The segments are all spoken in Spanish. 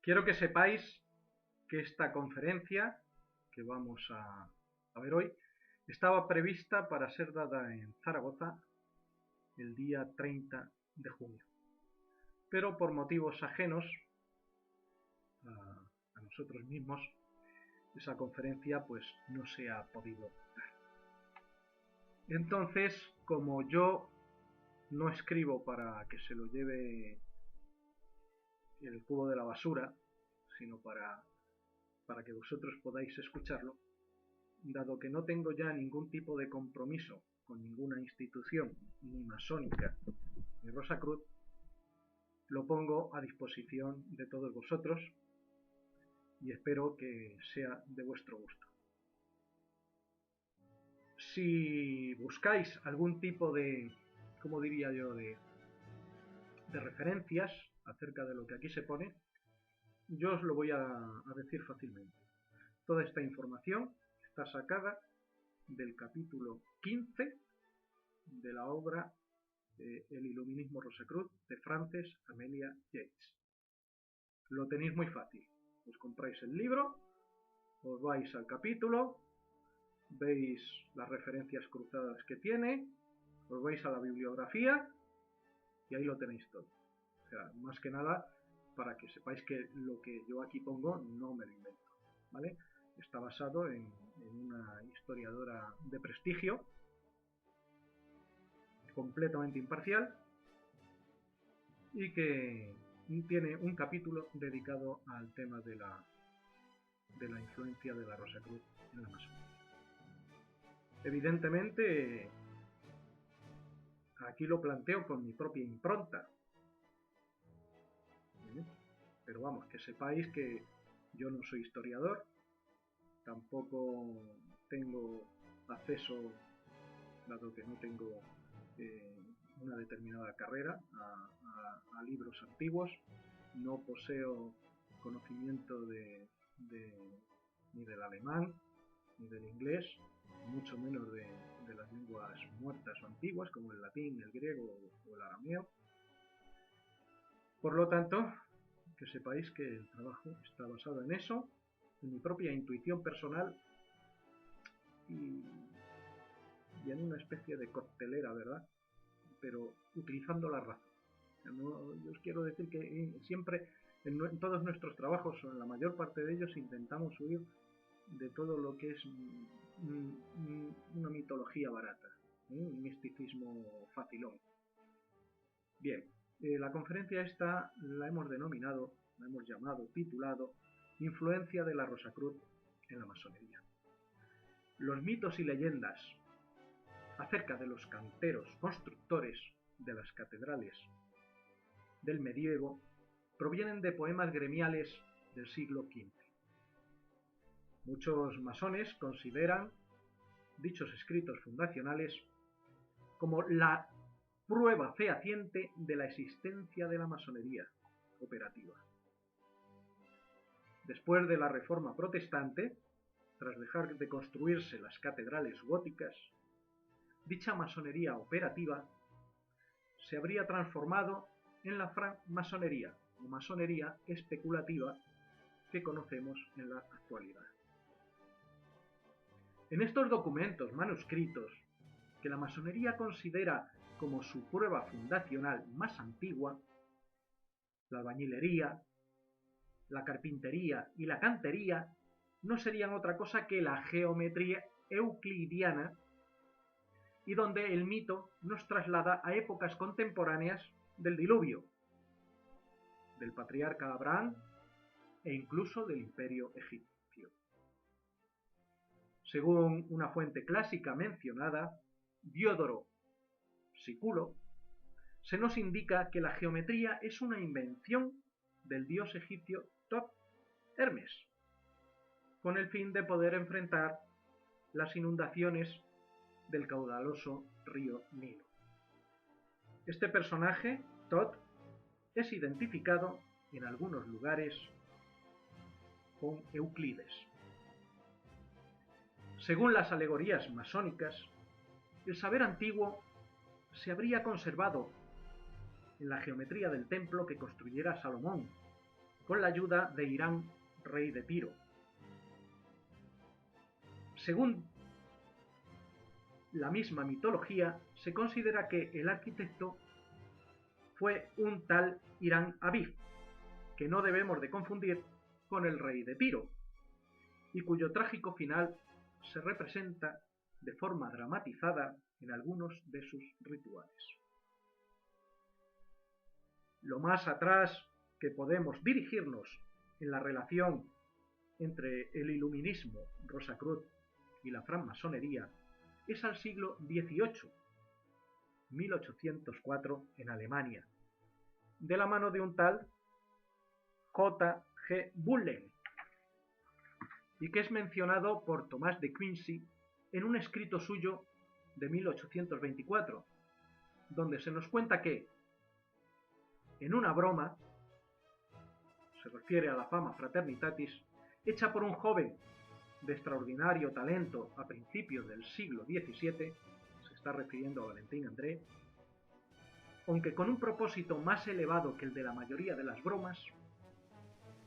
Quiero que sepáis que esta conferencia que vamos a ver hoy estaba prevista para ser dada en Zaragoza el día 30 de junio, pero por motivos ajenos a nosotros mismos, esa conferencia pues no se ha podido dar. Entonces, como yo no escribo para que se lo lleve el cubo de la basura, sino para que vosotros podáis escucharlo, dado que no tengo ya ningún tipo de compromiso con ninguna institución, ni masónica, ni Rosacruz, lo pongo a disposición de todos vosotros y espero que sea de vuestro gusto. Si buscáis algún tipo de, ¿cómo diría yo?, de referencias acerca de lo que aquí se pone, yo os lo voy a decir fácilmente. Toda esta información está sacada del capítulo 15 de la obra El Iluminismo Rosacruz de Frances Amelia Yates. Lo tenéis muy fácil. Os compráis el libro, os vais al capítulo, veis las referencias cruzadas que tiene, os vais a la bibliografía y ahí lo tenéis todo. O sea, más que nada para que sepáis que lo que yo aquí pongo no me lo invento, ¿vale? Está basado en una historiadora de prestigio, completamente imparcial, y que tiene un capítulo dedicado al tema de la influencia de la Rosacruz en la masonería. Evidentemente, aquí lo planteo con mi propia impronta, pero vamos, que sepáis que yo no soy historiador, tampoco tengo acceso, dado que no tengo una determinada carrera, a libros antiguos, no poseo conocimiento ni del alemán, ni del inglés, mucho menos de las lenguas muertas o antiguas, como el latín, el griego o el arameo. Por lo tanto, que sepáis que el trabajo está basado en eso, en mi propia intuición personal y en una especie de coctelera, ¿verdad? Pero utilizando la razón. Yo os quiero decir que siempre en todos nuestros trabajos, o en la mayor parte de ellos, intentamos huir de todo lo que es una mitología barata, un misticismo facilón. Bien, la conferencia esta la hemos titulado Influencia de la Rosacruz en la masonería. Los mitos y leyendas acerca de los canteros constructores de las catedrales del medievo provienen de poemas gremiales del siglo XV. Muchos masones consideran dichos escritos fundacionales como la prueba fehaciente de la existencia de la masonería operativa. Después de la Reforma Protestante, tras dejar de construirse las catedrales góticas, dicha masonería operativa se habría transformado en la francmasonería o masonería especulativa que conocemos en la actualidad. En estos documentos manuscritos, que la masonería considera como su prueba fundacional más antigua, la albañilería, la carpintería y la cantería no serían otra cosa que la geometría euclidiana, y donde el mito nos traslada a épocas contemporáneas del diluvio, del patriarca Abraham e incluso del imperio egipcio. Según una fuente clásica mencionada, Diodoro Sículo, se nos indica que la geometría es una invención del dios egipcio Thoth Hermes, con el fin de poder enfrentar las inundaciones del caudaloso río Nilo. Este personaje, Thoth, es identificado en algunos lugares con Euclides. Según las alegorías masónicas, el saber antiguo se habría conservado en la geometría del templo que construyera Salomón, con la ayuda de Irán, rey de Tiro. Según la misma mitología, se considera que el arquitecto fue un tal Irán Abid, que no debemos de confundir con el rey de Tiro, y cuyo trágico final se representa de forma dramatizada en algunos de sus rituales. Lo más atrás que podemos dirigirnos en la relación entre el iluminismo, Rosacruz y la francmasonería es al siglo XVIII, 1804, en Alemania, de la mano de un tal J. G. Bullen, y que es mencionado por Tomás de Quincy en un escrito suyo de 1824, donde se nos cuenta que, en una broma, se refiere a la fama fraternitatis, hecha por un joven de extraordinario talento a principios del siglo XVII, se está refiriendo a Valentín André, aunque con un propósito más elevado que el de la mayoría de las bromas,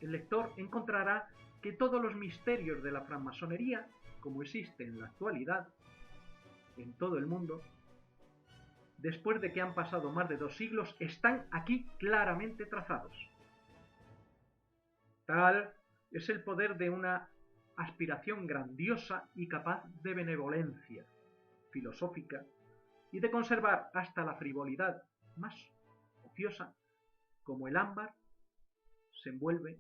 el lector encontrará que todos los misterios de la francmasonería, como existe en la actualidad en todo el mundo, después de que han pasado más de 2 siglos, están aquí claramente trazados. Tal es el poder de una aspiración grandiosa y capaz de benevolencia filosófica y de conservar hasta la frivolidad más ociosa, como el ámbar se envuelve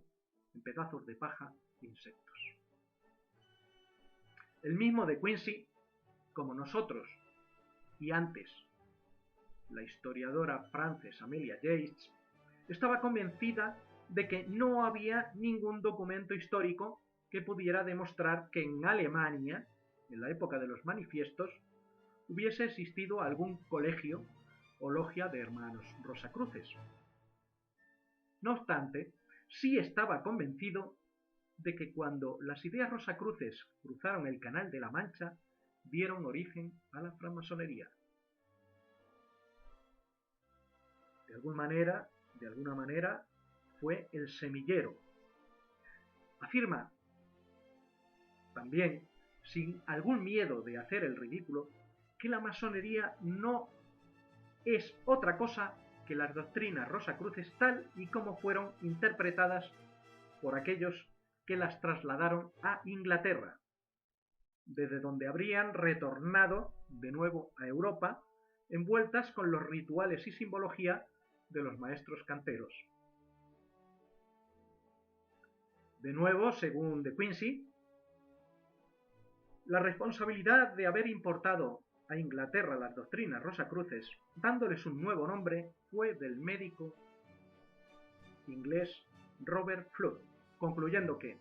en pedazos de paja e insectos. El mismo de Quincy, como nosotros, y antes la historiadora Frances Amelia Yates, estaba convencida de que no había ningún documento histórico que pudiera demostrar que en Alemania, en la época de los manifiestos, hubiese existido algún colegio o logia de hermanos Rosacruces. No obstante, sí estaba convencido de que cuando las ideas rosacruces cruzaron el Canal de la Mancha, dieron origen a la francmasonería. De alguna manera, fue el semillero. Afirma también, sin algún miedo de hacer el ridículo, que la masonería no es otra cosa que las doctrinas rosacruces tal y como fueron interpretadas por aquellos que las trasladaron a Inglaterra, desde donde habrían retornado de nuevo a Europa, envueltas con los rituales y simbología de los maestros canteros. De nuevo, según de Quincy, la responsabilidad de haber importado a Inglaterra las doctrinas rosacruces, dándoles un nuevo nombre, fue del médico inglés Robert Flood, concluyendo que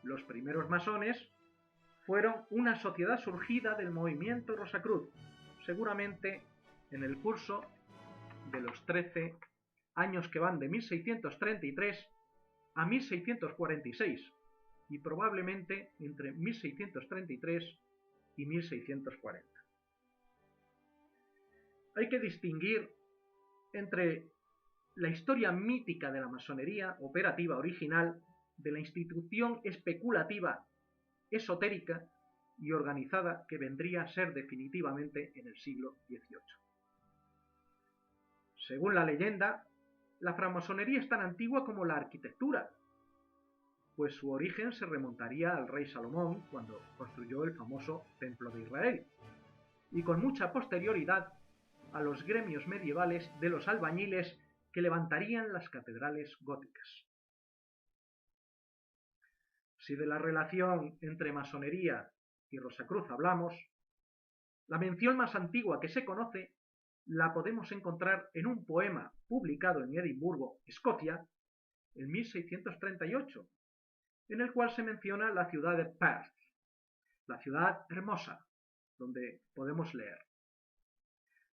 los primeros masones fueron una sociedad surgida del movimiento Rosacruz, seguramente en el curso de los 13 años que van de 1633 a 1646, y probablemente entre 1633 y 1640. Hay que distinguir entre la historia mítica de la masonería operativa original de la institución especulativa, esotérica y organizada que vendría a ser definitivamente en el siglo XVIII. Según la leyenda, la francmasonería es tan antigua como la arquitectura, pues su origen se remontaría al rey Salomón cuando construyó el famoso Templo de Israel, y con mucha posterioridad a los gremios medievales de los albañiles que levantarían las catedrales góticas. Si de la relación entre masonería y Rosacruz hablamos, la mención más antigua que se conoce la podemos encontrar en un poema publicado en Edimburgo, Escocia, en 1638, en el cual se menciona la ciudad de Perth, la ciudad hermosa, donde podemos leer: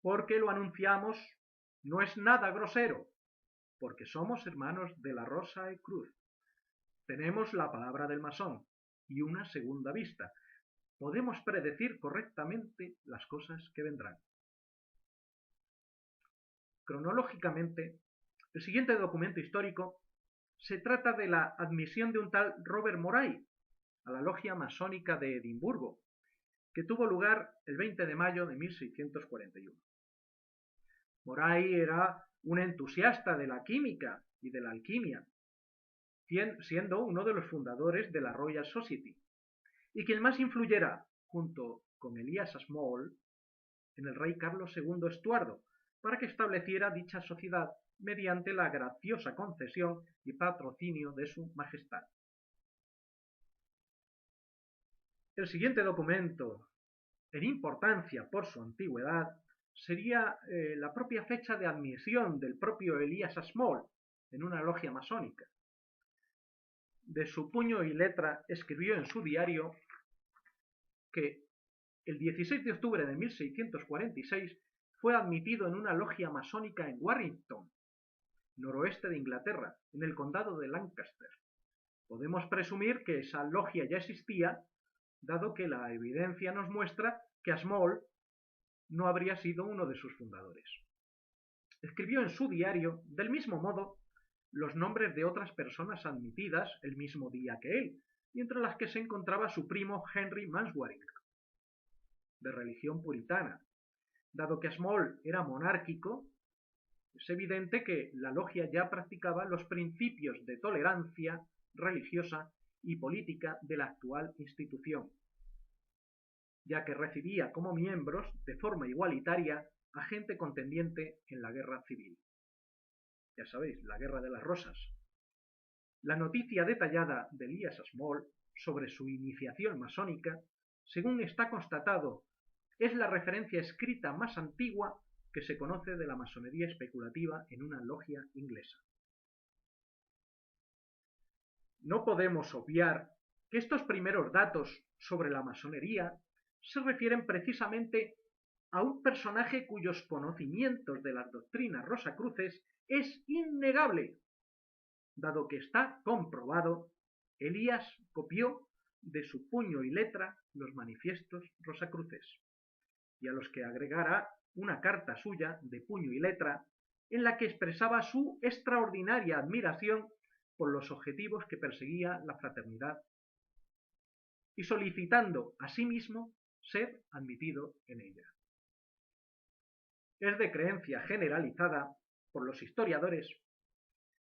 porque lo anunciamos, no es nada grosero, porque somos hermanos de la Rosa y Cruz. Tenemos la palabra del masón y una segunda vista. Podemos predecir correctamente las cosas que vendrán. Cronológicamente, el siguiente documento histórico Se trata de la admisión de un tal Robert Moray a la logia masónica de Edimburgo, que tuvo lugar el 20 de mayo de 1641. Moray era un entusiasta de la química y de la alquimia, siendo uno de los fundadores de la Royal Society, y quien más influyera, junto con Elias Small, en el rey Carlos II Estuardo, para que estableciera dicha sociedad mediante la graciosa concesión y patrocinio de su majestad. El siguiente documento, en importancia por su antigüedad, sería la propia fecha de admisión del propio Elias Small en una logia masónica. De su puño y letra escribió en su diario que el 16 de octubre de 1646 fue admitido en una logia masónica en Warrington, noroeste de Inglaterra, en el condado de Lancaster. Podemos presumir que esa logia ya existía, dado que la evidencia nos muestra que Small no habría sido uno de sus fundadores. Escribió en su diario, del mismo modo, los nombres de otras personas admitidas el mismo día que él, y entre las que se encontraba su primo Henry Manswaring, de religión puritana. Dado que Small era monárquico, es evidente que la logia ya practicaba los principios de tolerancia religiosa y política de la actual institución, ya que recibía como miembros, de forma igualitaria, a gente contendiente en la guerra civil. Ya sabéis, la Guerra de las Rosas. La noticia detallada de Elias Small sobre su iniciación masónica, según está constatado, es la referencia escrita más antigua que se conoce de la masonería especulativa en una logia inglesa. No podemos obviar que estos primeros datos sobre la masonería se refieren precisamente a un personaje cuyos conocimientos de las doctrinas rosacruces es innegable, dado que está comprobado, Elías copió de su puño y letra los manifiestos rosacruces, y a los que agregara una carta suya de puño y letra en la que expresaba su extraordinaria admiración por los objetivos que perseguía la fraternidad y solicitando asimismo ser admitido en ella. Es de creencia generalizada por los historiadores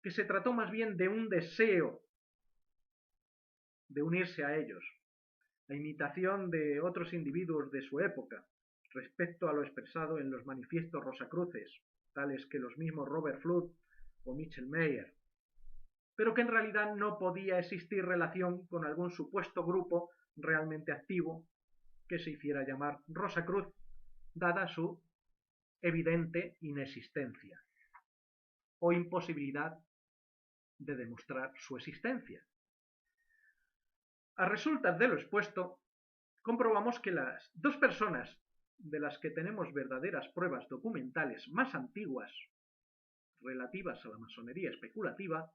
que se trató más bien de un deseo de unirse a ellos, a imitación de otros individuos de su época, respecto a lo expresado en los manifiestos rosacruces, tales que los mismos Robert Flood o Mitchell Meyer, pero que en realidad no podía existir relación con algún supuesto grupo realmente activo que se hiciera llamar Rosacruz, dada su evidente inexistencia o imposibilidad de demostrar su existencia. A resultas de lo expuesto, comprobamos que las dos personas de las que tenemos verdaderas pruebas documentales más antiguas relativas a la masonería especulativa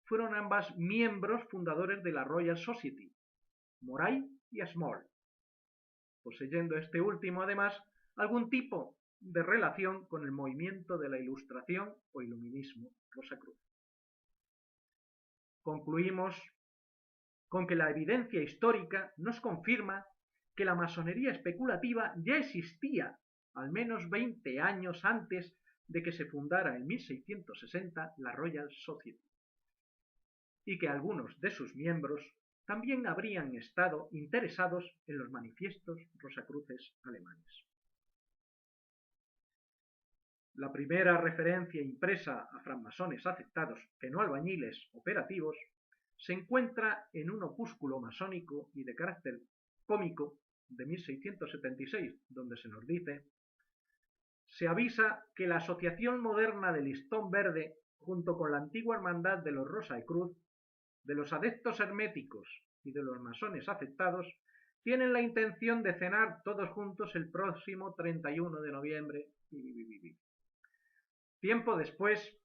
fueron ambas miembros fundadores de la Royal Society, Moray y Small, poseyendo este último además algún tipo de relación con el movimiento de la Ilustración o Iluminismo Rosacruz. Concluimos con que la evidencia histórica nos confirma que la masonería especulativa ya existía al menos 20 años antes de que se fundara en 1660 la Royal Society, y que algunos de sus miembros también habrían estado interesados en los manifiestos rosacruces alemanes. La primera referencia impresa a francmasones aceptados, que no albañiles operativos, se encuentra en un opúsculo masónico y de carácter cómico de 1676, donde se nos dice: se avisa que la Asociación Moderna del Listón Verde, junto con la antigua Hermandad de los Rosa y Cruz, de los adeptos herméticos y de los masones aceptados, tienen la intención de cenar todos juntos el próximo 31 de noviembre. Tiempo después,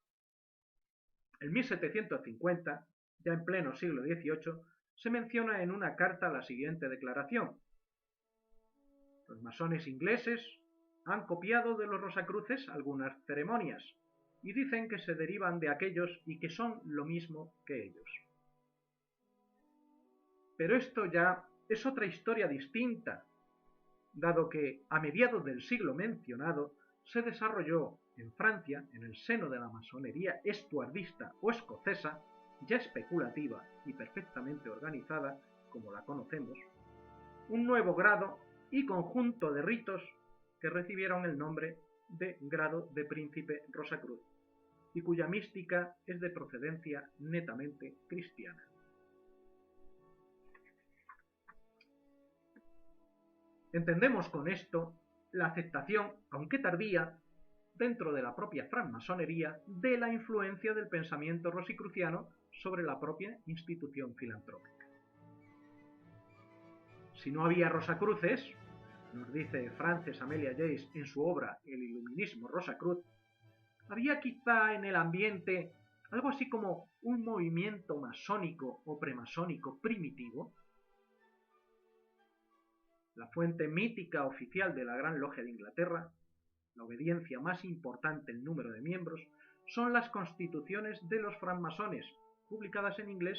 en 1750, ya en pleno siglo XVIII, se menciona en una carta la siguiente declaración: los masones ingleses han copiado de los rosacruces algunas ceremonias, y dicen que se derivan de aquellos y que son lo mismo que ellos. Pero esto ya es otra historia distinta, dado que a mediados del siglo mencionado se desarrolló en Francia, en el seno de la masonería estuardista o escocesa, ya especulativa y perfectamente organizada, como la conocemos, un nuevo grado y conjunto de ritos que recibieron el nombre de grado de príncipe Rosacruz, y cuya mística es de procedencia netamente cristiana. Entendemos con esto la aceptación, aunque tardía, dentro de la propia francmasonería, de la influencia del pensamiento rosicruciano sobre la propia institución filantrópica. Si no había Rosacruces, nos dice Frances Amelia Jace en su obra El Iluminismo Rosacruz, había quizá en el ambiente algo así como un movimiento masónico o premasónico primitivo. La fuente mítica oficial de la Gran Logia de Inglaterra, la obediencia más importante en número de miembros, son las constituciones de los francmasones, publicadas en inglés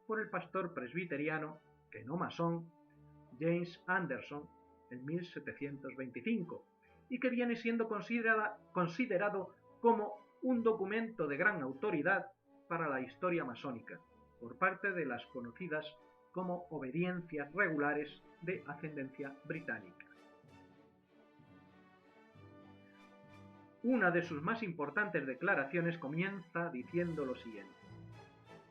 por el pastor presbiteriano, que no masón, James Anderson, en 1725, y que viene siendo considerado como un documento de gran autoridad para la historia masónica, por parte de las conocidas como obediencias regulares de ascendencia británica. Una de sus más importantes declaraciones comienza diciendo lo siguiente: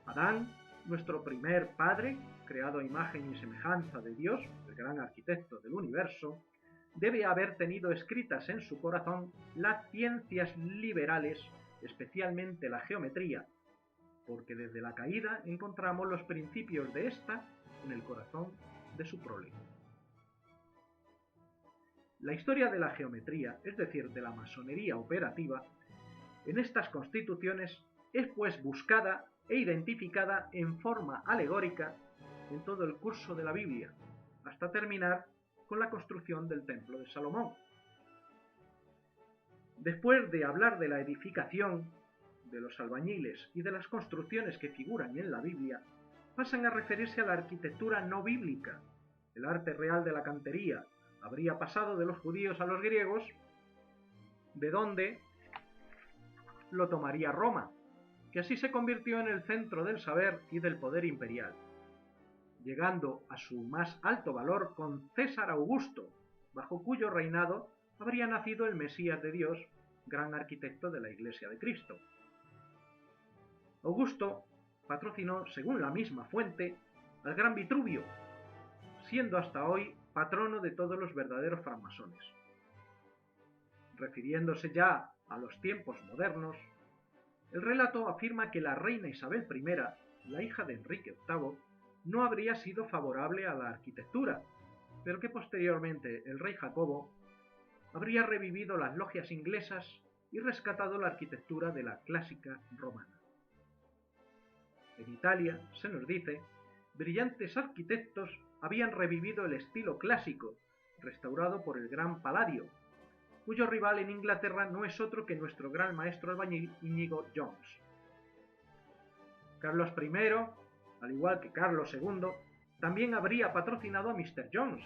Adán, nuestro primer padre, creado a imagen y semejanza de Dios, el gran arquitecto del universo, debe haber tenido escritas en su corazón las ciencias liberales, especialmente la geometría, porque desde la caída encontramos los principios de esta en el corazón de su prole. La historia de la geometría, es decir, de la masonería operativa, en estas constituciones es pues buscada e identificada en forma alegórica en todo el curso de la Biblia, hasta terminar con la construcción del Templo de Salomón. Después de hablar de la edificación, de los albañiles y de las construcciones que figuran en la Biblia, pasan a referirse a la arquitectura no bíblica. El arte real de la cantería habría pasado de los judíos a los griegos, de donde lo tomaría Roma, que así se convirtió en el centro del saber y del poder imperial, llegando a su más alto valor con César Augusto, bajo cuyo reinado habría nacido el Mesías de Dios, gran arquitecto de la Iglesia de Cristo. Augusto patrocinó, según la misma fuente, al gran Vitruvio, siendo hasta hoy patrono de todos los verdaderos francmasones. Refiriéndose ya a los tiempos modernos, el relato afirma que la reina Isabel I, la hija de Enrique VIII, no habría sido favorable a la arquitectura, pero que posteriormente el rey Jacobo habría revivido las logias inglesas y rescatado la arquitectura de la clásica romana. En Italia, se nos dice, brillantes arquitectos habían revivido el estilo clásico, restaurado por el gran Palladio, cuyo rival en Inglaterra no es otro que nuestro gran maestro albañil Íñigo Jones. Carlos I, al igual que Carlos II, también habría patrocinado a Mr. Jones,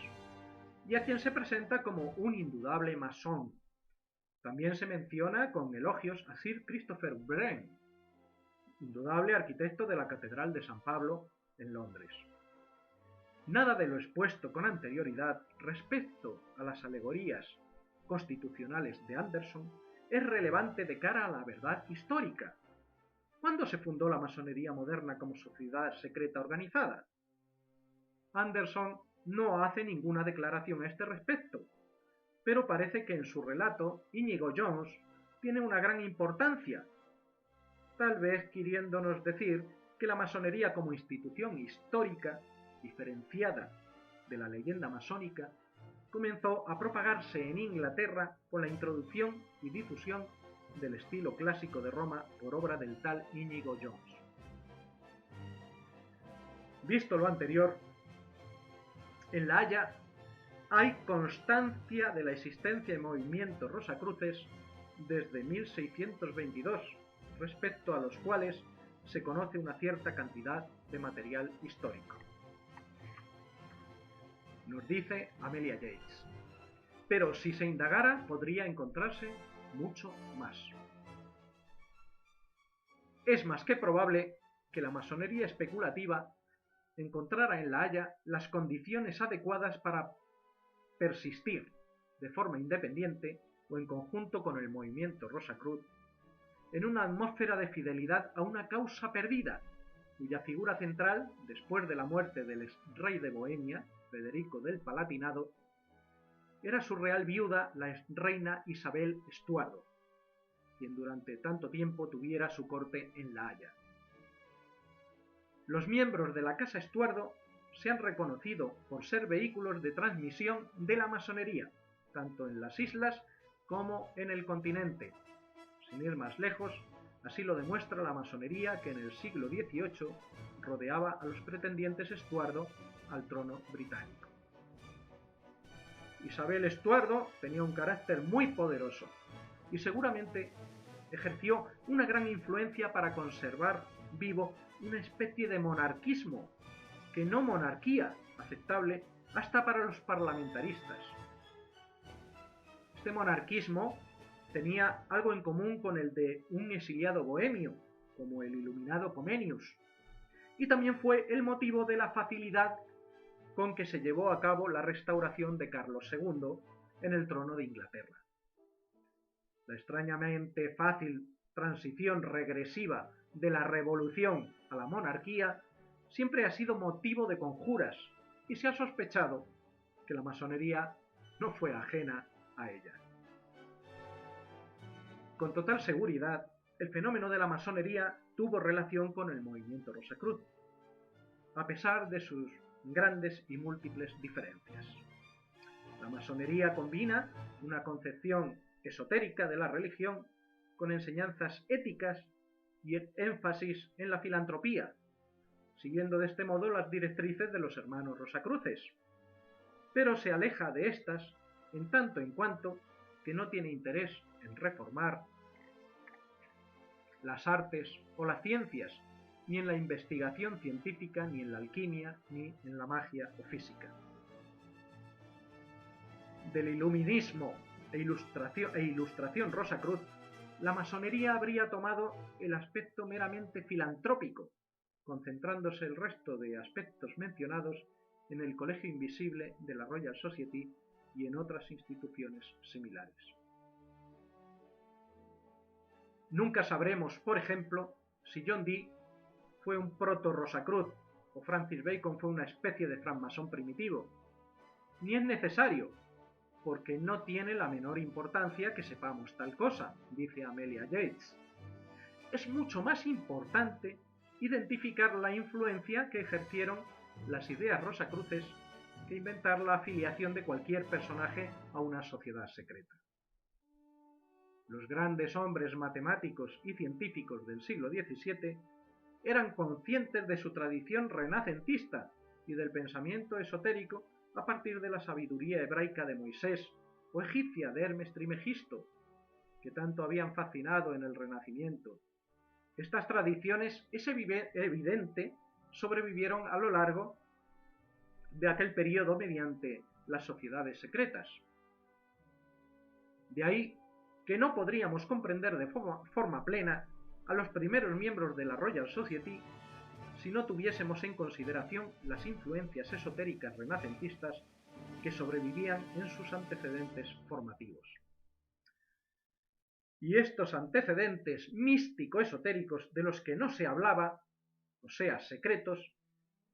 y a quien se presenta como un indudable masón. También se menciona con elogios a Sir Christopher Wren, indudable arquitecto de la Catedral de San Pablo en Londres. Nada de lo expuesto con anterioridad respecto a las alegorías constitucionales de Anderson es relevante de cara a la verdad histórica. ¿Cuándo se fundó la masonería moderna como sociedad secreta organizada? Anderson no hace ninguna declaración a este respecto, pero parece que en su relato Íñigo Jones tiene una gran importancia, tal vez queriéndonos decir que la masonería como institución histórica, diferenciada de la leyenda masónica, comenzó a propagarse en Inglaterra con la introducción y difusión del estilo clásico de Roma por obra del tal Íñigo Jones. Visto lo anterior, en La Haya hay constancia de la existencia de movimientos rosacruces desde 1622, respecto a los cuales se conoce una cierta cantidad de material histórico. Nos dice Amelia Yates. Pero si se indagara, podría encontrarse mucho más. Es más que probable que la masonería especulativa encontrara en La Haya las condiciones adecuadas para persistir de forma independiente o en conjunto con el movimiento Rosacruz en una atmósfera de fidelidad a una causa perdida, cuya figura central, después de la muerte del ex rey de Bohemia, Federico del Palatinado, era su real viuda, la ex reina Isabel Estuardo, quien durante tanto tiempo tuviera su corte en La Haya. Los miembros de la Casa Estuardo se han reconocido por ser vehículos de transmisión de la masonería, tanto en las islas como en el continente. Sin ir más lejos, así lo demuestra la masonería que en el siglo XVIII rodeaba a los pretendientes Estuardo al trono británico. Isabel Estuardo tenía un carácter muy poderoso y seguramente ejerció una gran influencia para conservar vivo una especie de monarquismo, que no monarquía, aceptable hasta para los parlamentaristas. Este monarquismo tenía algo en común con el de un exiliado bohemio, como el iluminado Comenius, y también fue el motivo de la facilidad con que se llevó a cabo la restauración de Carlos II en el trono de Inglaterra. La extrañamente fácil transición regresiva de la revolución a la monarquía siempre ha sido motivo de conjuras y se ha sospechado que la masonería no fue ajena a ella. Con total seguridad, el fenómeno de la masonería tuvo relación con el movimiento Rosacruz, a pesar de sus grandes y múltiples diferencias. La masonería combina una concepción esotérica de la religión con enseñanzas éticas y énfasis en la filantropía, siguiendo de este modo las directrices de los hermanos Rosacruces, pero se aleja de estas en tanto en cuanto que no tiene interés en reformar las artes o las ciencias, ni en la investigación científica, ni en la alquimia, ni en la magia o física. Del iluminismo e ilustración Rosacruz, la masonería habría tomado el aspecto meramente filantrópico, concentrándose el resto de aspectos mencionados en el Colegio Invisible de la Royal Society y en otras instituciones similares. Nunca sabremos, por ejemplo, si John Dee fue un proto-Rosacruz o Francis Bacon fue una especie de francmasón primitivo. Ni es necesario, porque no tiene la menor importancia que sepamos tal cosa, dice Amelia Yates. Es mucho más importante identificar la influencia que ejercieron las ideas rosacruces que inventar la afiliación de cualquier personaje a una sociedad secreta. Los grandes hombres matemáticos y científicos del siglo XVII eran conscientes de su tradición renacentista y del pensamiento esotérico a partir de la sabiduría hebraica de Moisés o egipcia de Hermes Trismegisto, que tanto habían fascinado en el Renacimiento. Estas tradiciones, es evidente, sobrevivieron a lo largo de aquel periodo mediante las sociedades secretas. De ahí que no podríamos comprender de forma plena a los primeros miembros de la Royal Society si no tuviésemos en consideración las influencias esotéricas renacentistas que sobrevivían en sus antecedentes formativos. Y estos antecedentes místico-esotéricos de los que no se hablaba, o sea, secretos,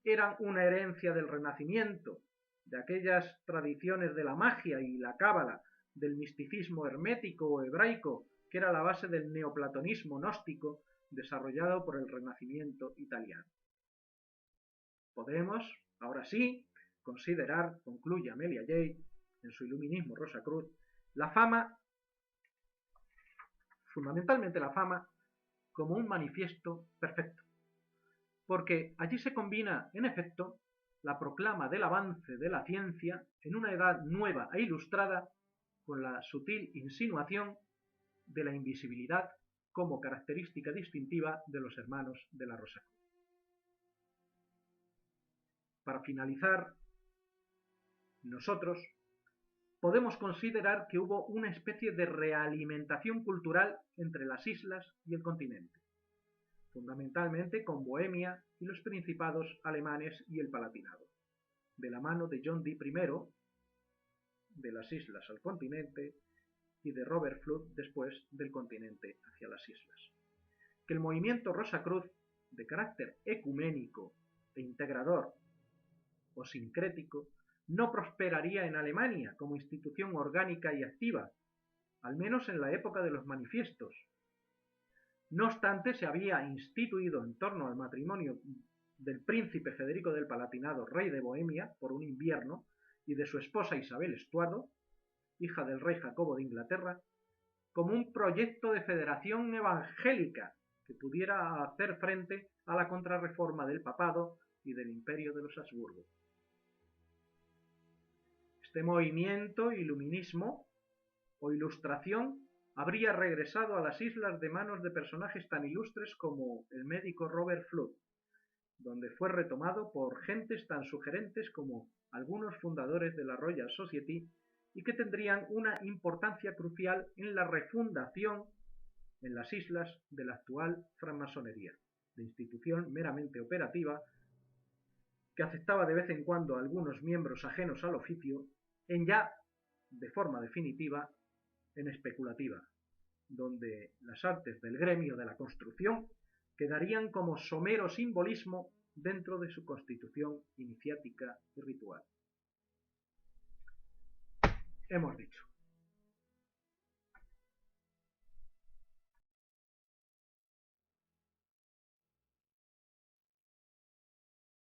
eran una herencia del Renacimiento, de aquellas tradiciones de la magia y la cábala, del misticismo hermético o hebraico, que era la base del neoplatonismo gnóstico desarrollado por el Renacimiento italiano. Podemos, ahora sí, considerar, concluye Amelia Yates en su Iluminismo Rosacruz, la fama, fundamentalmente la fama, como un manifiesto perfecto, porque allí se combina, en efecto, la proclama del avance de la ciencia en una edad nueva e ilustrada con la sutil insinuación de la invisibilidad como característica distintiva de los hermanos de la Rosacruz. Para finalizar, nosotros podemos considerar que hubo una especie de realimentación cultural entre las islas y el continente, fundamentalmente con Bohemia y los principados alemanes y el Palatinado, de la mano de John Dee I, de las islas al continente, y de Robert Flood después del continente hacia las islas. Que el movimiento Rosacruz, de carácter ecuménico e integrador o sincrético, no prosperaría en Alemania como institución orgánica y activa, al menos en la época de los manifiestos. No obstante, se había instituido en torno al matrimonio del príncipe Federico del Palatinado, rey de Bohemia, por un invierno, y de su esposa Isabel Estuardo, hija del rey Jacobo de Inglaterra, como un proyecto de federación evangélica que pudiera hacer frente a la contrarreforma del papado y del imperio de los Habsburgo. Este movimiento, iluminismo o ilustración, habría regresado a las islas de manos de personajes tan ilustres como el médico Robert Flood, donde fue retomado por gentes tan sugerentes como algunos fundadores de la Royal Society y que tendrían una importancia crucial en la refundación en las islas de la actual francmasonería, de institución meramente operativa que aceptaba de vez en cuando a algunos miembros ajenos al oficio, en ya, de forma definitiva, en especulativa, donde las artes del gremio de la construcción quedarían como somero simbolismo dentro de su constitución iniciática y ritual. Hemos dicho.